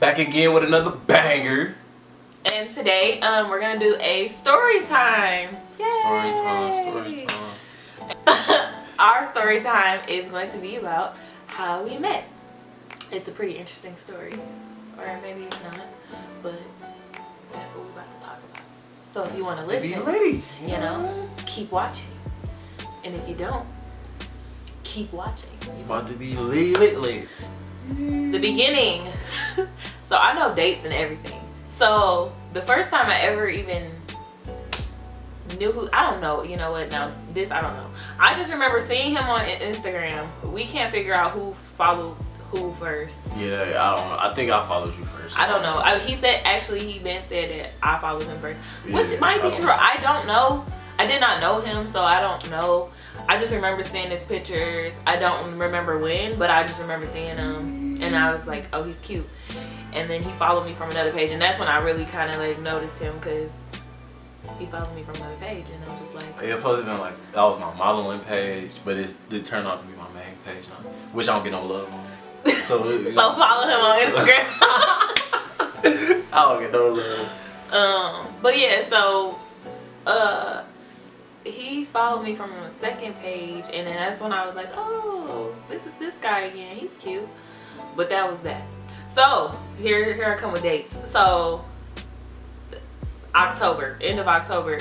back again with another banger. And today, we're gonna do a story time. Yay! Story time. Our story time is going to be about how we met. It's a pretty interesting story, or maybe it's not, but that's what we're about to talk about. So if you want to listen, you know, keep watching, and if you don't, keep watching. It's about to be lit. The beginning. So I know dates and everything. So the first time I ever even knew who, I don't know, you know what, now this I don't know. I just remember seeing him on Instagram. We can't figure out who followed who first. Yeah, I don't know. I think I followed you first. I don't know. He said, actually he been said that I followed him first. Which Yeah, might be true. I don't know. I did not know him, so I don't know. I just remember seeing his pictures. I don't remember when, but I just remember seeing him, and I was like, oh, he's cute. And then he followed me from another page, and that's when I really kind of like noticed him, because he followed me from another page, and I was just like, Yeah, supposed to been like, that was my modeling page, but it turned out to be my main page now, which I don't get no love on. So follow him on Instagram. I don't get no love. But yeah, so he followed me from a second page, and then that's when I was like, oh, this is this guy again, he's cute. But that was that. So here I come with dates. So October, end of October,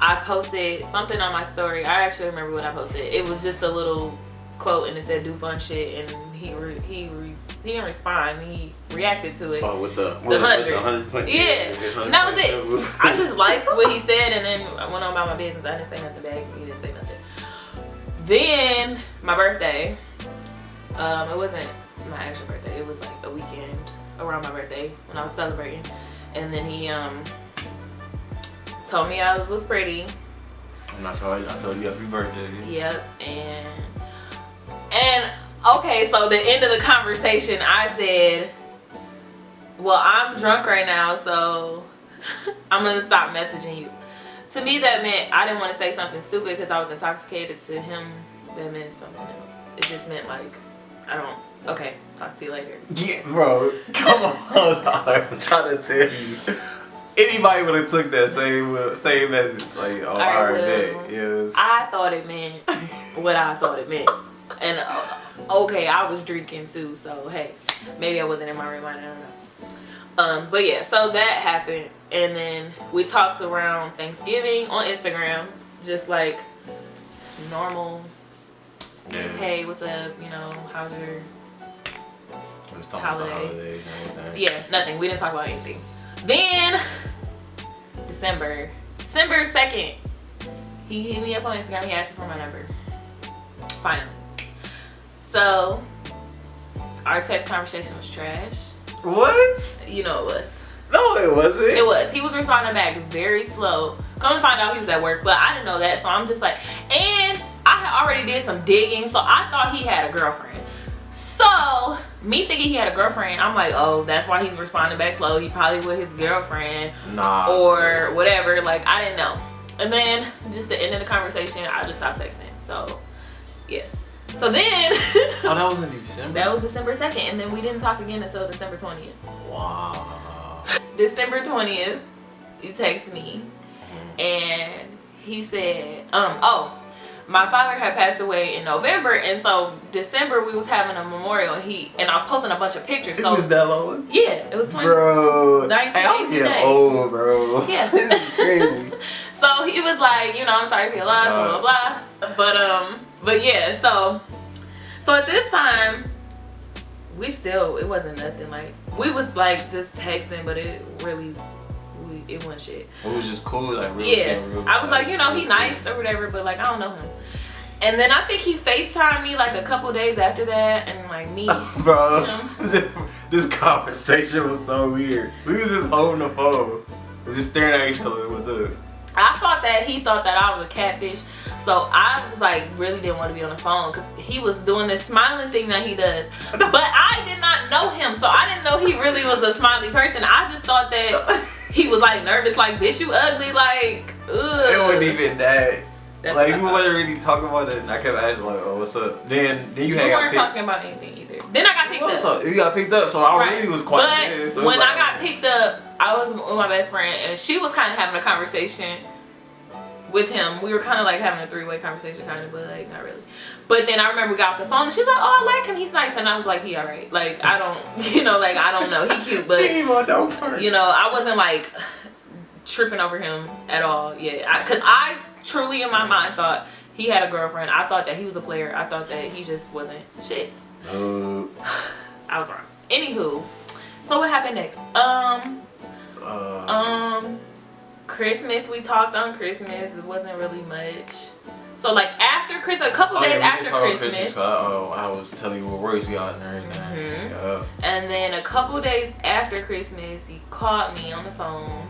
I posted something on my story. I actually remember what I posted. It was just a little quote, and it said do fun shit, and he didn't respond. He reacted to it. Oh, with the 100. Yeah, and that was it. I just liked what he said, and then I went on about my business. I didn't say nothing back. He didn't say nothing. Then my birthday. It wasn't my actual birthday. It was like a weekend around my birthday when I was celebrating, and then he told me I was pretty. I'm not sure. I told you happy birthday. Yep, and okay, so the end of the conversation, I said, well, I'm drunk right now, so I'm gonna stop messaging you. To me, that meant I didn't want to say something stupid because I was intoxicated. To him, that meant something else. It just meant like, okay, talk to you later. Yeah, bro, come on. I'm trying to tell you. Anybody would have took that same message. Like, oh, alright, yes. I thought it meant what I thought it meant. And okay, I was drinking too, so hey, maybe I wasn't in my right mind, I don't know. But yeah, so that happened, and then we talked around Thanksgiving on Instagram, just like normal. Yeah. Hey, what's up? You know, how's your holidays and everything. Yeah, nothing. We didn't talk about anything. Then December 2nd, he hit me up on Instagram. He asked me for my number. Finally. So our text conversation was trash. What? You know it was. No, it wasn't. It was. He was responding back very slow. Come to find out he was at work, but I didn't know that, so I'm just like, and I had already did some digging, so I thought he had a girlfriend. So me thinking he had a girlfriend, I'm like, oh, that's why he's responding back slow. He probably with his girlfriend, or whatever. Like, I didn't know. And then just the end of the conversation, I just stopped texting. So yeah. So then oh, that was in December? That was December 2nd, and then we didn't talk again until December 20th. Wow. December 20th, he texted me, and he said, oh, my father had passed away in November, and so December we was having a memorial, and I was posting a bunch of pictures. So it was that long? Yeah, it was 20. Bro, 19 hey, I'm old, bro. Yeah. This is crazy. So he was like, you know, I'm sorry for your loss, blah blah blah. But yeah, so at this time, it wasn't nothing. Like, we was like just texting, but it wasn't shit. It was just cool, like real. Yeah, I was like, you know, he nice or whatever, but like I don't know him. And then I think he FaceTimed me like a couple days after that, and like me, bro, you know? This conversation was so weird. We was just holding the phone, just staring at each other with the. I thought that he thought that I was a catfish, so I like really didn't want to be on the phone because he was doing this smiling thing that he does. But I did not know him, so I didn't know he really was a smiley person. I just thought that he was like nervous, like, bitch, you ugly, like, ugh. It wasn't even that. That's like we wasn't really talking about it. And I kept asking like, "Oh, what's up?" Then you had weren't talking about anything either. Then I got picked up. So you got picked up, so I really was quite. But so when like, I got picked up, I was with my best friend, and she was kind of having a conversation with him. We were kind of like having a three-way conversation, kind of, but like not really. But then I remember we got off the phone, and she's like, "Oh, I like him. He's nice." And I was like, "He alright." Like I don't, you know, like I don't know. He cute, but she ain't want no parts. you know, I wasn't like tripping over him at all. Yeah, because I truly in my mind thought he had a girlfriend. I thought that he was a player. I thought that he just wasn't shit. I was wrong. Anywho, so what happened next? Christmas, we talked on Christmas. It wasn't really much. So like after Christmas, a couple days after Christmas. I was telling you what works got and everything. Yeah. And then a couple days after Christmas, he called me on the phone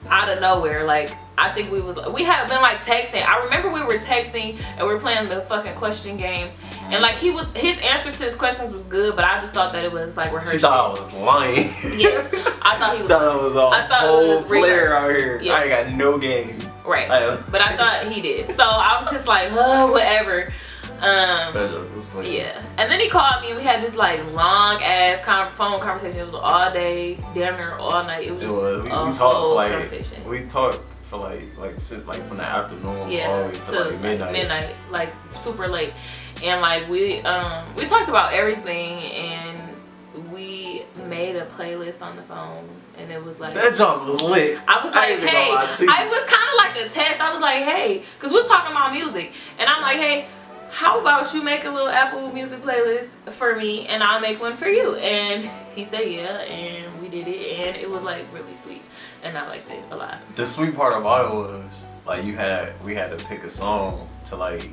out of nowhere. Like I think we had been like texting. I remember we were texting and we were playing the fucking question game. And like his answers to his questions was good, but I just thought that it was like rehearsed. She thought I was lying. Yeah, I thought he was. Thought I was a whole player out here. Yeah. I ain't got no game. Right, but I thought he did. So I was just like, oh, whatever. Yeah, and then he called me and we had this like long ass phone conversation. It was all day, damn near all night. It was just we talked conversation. We talked for like from the afternoon all the way to like midnight. Like super late. And like we talked about everything, and we made a playlist on the phone, and it was like that job was lit. I was like, hey, I was kind of like a test. I was like, hey, because we was talking about music, and I'm like, hey, how about you make a little Apple Music playlist for me, and I'll make one for you? And he said yeah, and we did it, and it was like really sweet, and I liked it a lot. The sweet part about it was like we had to pick a song to like.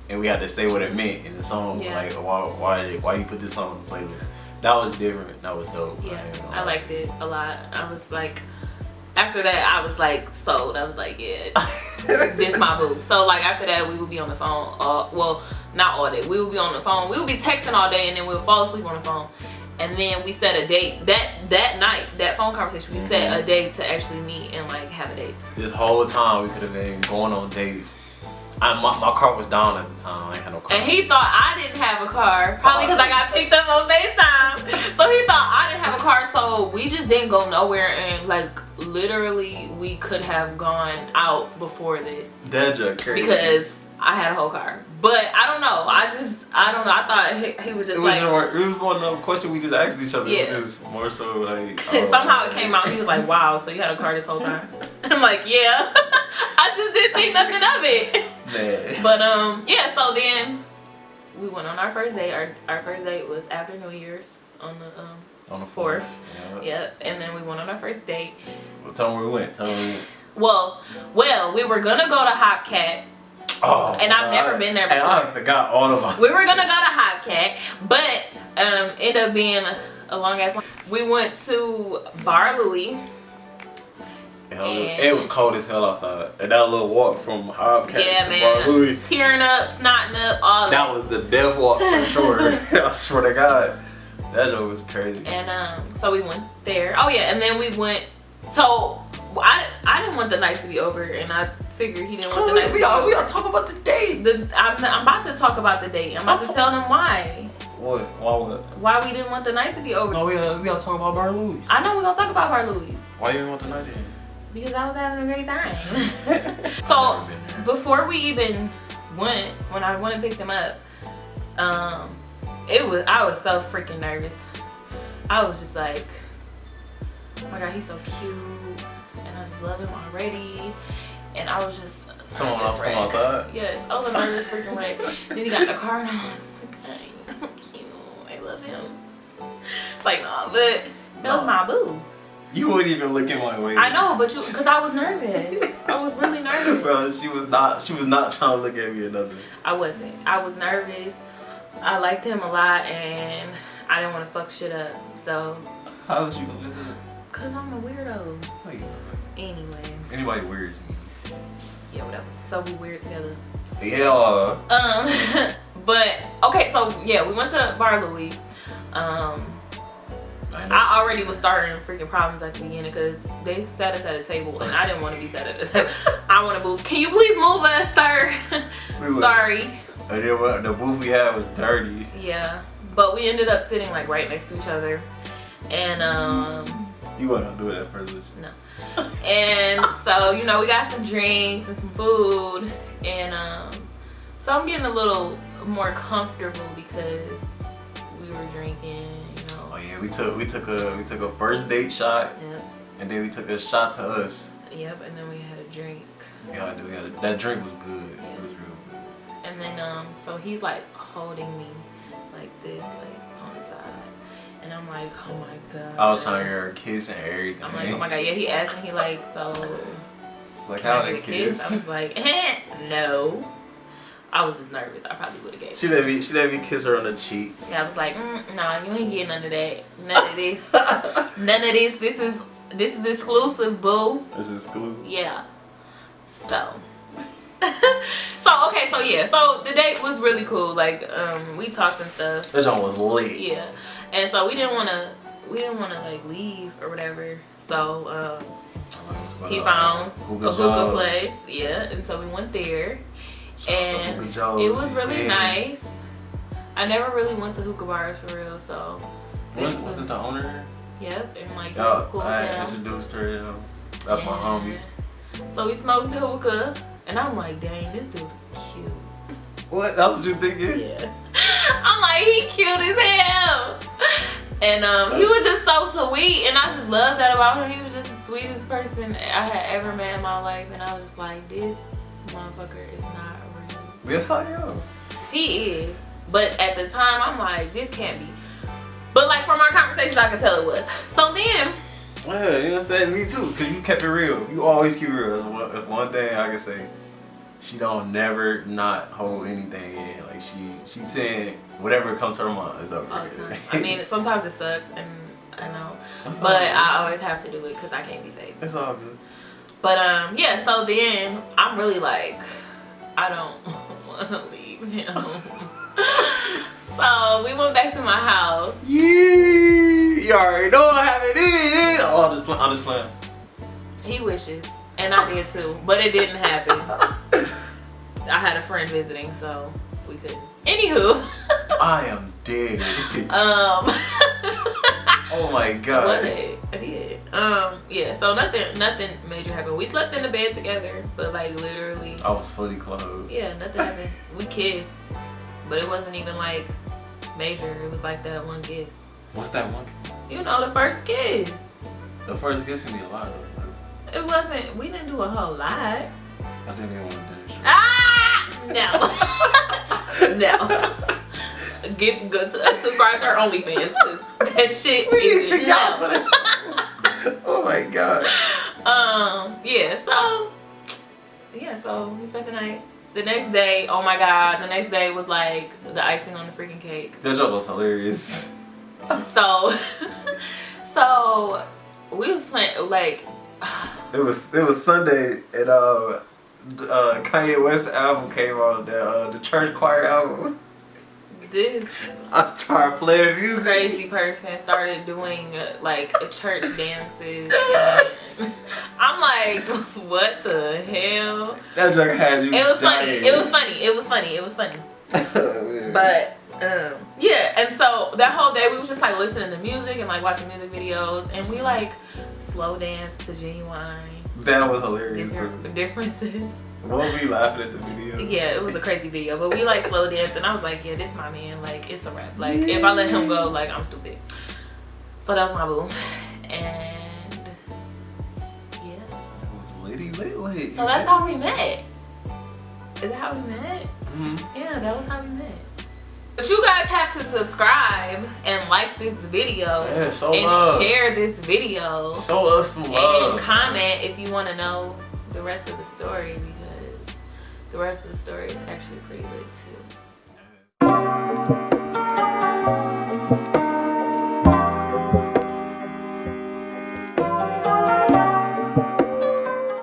And we had to say what it meant in the song, like why you put this song on the playlist. That was different. That was dope. Yeah, I liked it a lot. I was like, after that, I was like sold. I was like, yeah, this my boo. So like after that, we would be on the phone. Well, not all day. We would be on the phone. We would be texting all day, and then we'll fall asleep on the phone. And then we set a date that night. That phone conversation, we set a date to actually meet and like have a date. This whole time we could have been going on dates. My car was down at the time. I ain't had no car. And he thought I didn't have a car. Probably because I got picked up on FaceTime. So he thought I didn't have a car. So we just didn't go nowhere. And like literally we could have gone out before this. That's just crazy. Because I had a whole car. But I don't know. I don't know. I thought he was just like. It was one of the questions we just asked each other. Yeah. Which is more so like. Somehow it came out. He was like, wow, so you had a car this whole time? I'm like, yeah. I just didn't think nothing of it. Man. But yeah, so then we went on our first date. Our first date was after New Year's on the 4th. Yep. And then we went on our first date. Well, tell them where we went. Tell them. Well, we were gonna go to Hopcat. Oh, and I've never been there before. And I forgot all about it. We were gonna go to Hopcat, but ended up being a long ass. We went to Bar Louie. It was cold as hell outside. And that little walk from Hopcat to Bar Louie. Tearing up, snotting up, all that was the death walk for sure. I swear to God. That joke was crazy. And so we went there. Oh yeah, and then we went. So I didn't want the night to be over, and I figured he didn't want the night to be over. We gotta talk about the date. I'm about to talk about the date. I'm about to tell them why. What? Why we didn't want the night to be over. No, we gotta talk about Bar Louie. I know we're gonna talk about Bar Louie. Why you didn't want the night in? Because I was having a great time. So before we even went, when I went and picked him up, I was so freaking nervous. I was just like, oh my God, he's so cute, and I just love him already. And I was just come outside. Yes, I was a nervous freaking wreck. Then he got in the car, and I'm like, oh my God, I'm cute. I love him. It's like, nah, but that was my boo. You weren't even looking my way. I know, but because I was nervous. I was really nervous. Bro, she was not trying to look at me or nothing. I wasn't. I was nervous. I liked him a lot, and I didn't want to fuck shit up. So. How was you gonna visit? Cause I'm a weirdo. Oh, you know. Anyway. Anybody weirds me. Yeah, whatever. So we weird together. Yeah. But okay, so yeah, we went to Bar Louie. I I already was starting freaking problems at the beginning because they sat us at a table and I didn't want to be sat at a table. I want to move. Can you please move us, sir? Sorry. The booth we had was dirty. Yeah, but we ended up sitting like right next to each other, and You wasn't gonna do it at first. No. And so you know we got some drinks and some food, and so I'm getting a little more comfortable because we were drinking. Oh yeah, we took a first date shot. Yep. And then we took a shot to us. Yep, and then we had a drink. Yeah, that drink was good. Yeah. It was real good. And then so he's like holding me like this, like on the side, and I'm like, oh my god. I was trying to hear her kiss and everything. I'm like, oh my god. Yeah, he asked me, he like, so like can how I they get a kiss? I was like, no. I was just nervous. I probably would have gave. She let me kiss her on the cheek. Yeah, I was like, nah, you ain't getting none of that. None of this. None of this. This is exclusive, boo. This is exclusive. Yeah. So. Okay, so yeah, so the date was really cool. Like, we talked and stuff. That joint was lit. Yeah, and so we didn't wanna like leave or whatever. So he found a hookah place. Yeah, and so we went there. And it was really nice. I never really went to hookah bars for real, so. Wasn't the owner? Yep, and like it was cool. I introduced her. That's my homie. So we smoked the hookah, and I'm like, dang, this dude is cute. What? That was what you thinking? Yeah. I'm like, he cute as hell. And he was just so sweet, and I just loved that about him. He was just the sweetest person I had ever met in my life, and I was just like, this motherfucker is not. Yes, I am. He is. But at the time, I'm like, this can't be. But like from our conversation, I could tell it was. So then. Yeah, you know what I'm saying? Me too. Because you kept it real. You always keep it real. That's one thing I can say. She don't never not hold anything in. Like she saying whatever comes to her mind is over. All the time. I mean, sometimes it sucks, and I know. But I always have to do it because I can't be fake. It's all good. But yeah, so then I'm really like, I don't want to leave him. So we went back to my house. Yeah, you already know I have it in. Oh, I'm just playing. He wishes, and I did too, but it didn't happen. I had a friend visiting, so we couldn't. Anywho. I am dead. Oh my god. What? I did. Yeah, so nothing major happened. We slept in the bed together, but like literally. I was fully clothed. Yeah, nothing happened. We kissed, but it wasn't even like major. It was like that one kiss. What's that one kiss? You know, the first kiss. The first kiss can be a lot though. It wasn't, we didn't do a whole lot. I think they want to do it. Ah! No. No. Go to subscribe to our OnlyFans because that shit is no. Oh my god. So we spent the night. The next day, oh my god, the next day was like the icing on the freaking cake. That joke was hilarious. So we was playing like it was Sunday and Kanye West album came out, the church choir album. This I started playing music. Crazy person started doing like church dances. I'm like, what the hell? That joke had you. It was dying. funny. But yeah, and so that whole day we was just like listening to music and like watching music videos, and we like slow dance to Genuine. That was hilarious too. Differences. We'll be laughing at the video. Yeah, it was a crazy video, but we like slow danced, and I was like, yeah, this is my man. Like, it's a wrap. Like, if I let him go, like, I'm stupid. So that was my boo, and yeah. It was litty. So that's how we met. Is that how we met? Mm-hmm. Yeah, that was how we met. But you guys have to subscribe and like this video and share this video. Show us some love. And comment if you want to know the rest of the story, because the rest of the story is actually pretty lit too.